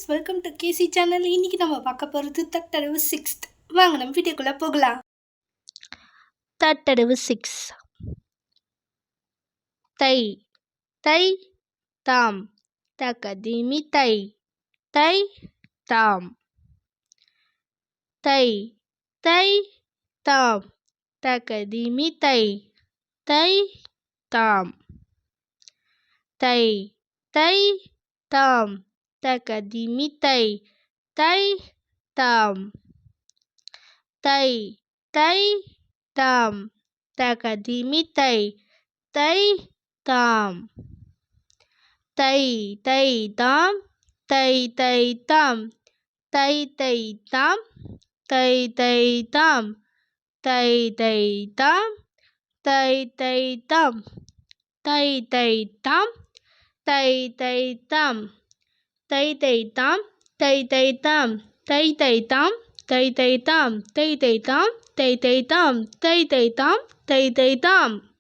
Guys, welcome to KC channel. இன்னைக்கு நம்ம பார்க்க போகிறது தட்டடவு 6th. வாங்க நம்ம வீடியோக்குள்ளே போகலாம். தட்டடவு 6. தை தை தாம் தகதிமி தை தை தாம். தை தை தாம் தகதிமி தை தை தாம். தை தை தாம் தகதிமி தை தை தாம். தை தை தாம் தகதிமி தை தை தாம். தை தை தாம் தை தை தாம் தை தை தாம் தை தை தாம் தை தை தாம் தை தை தாம் தை தை தாம் தை தை தாம் தை தை தாம் தை தை தாம் தை தை தாம் தை தை தாம் தை தை தாம் தை தை தாம் தை தை தாம் தை தை தாம்.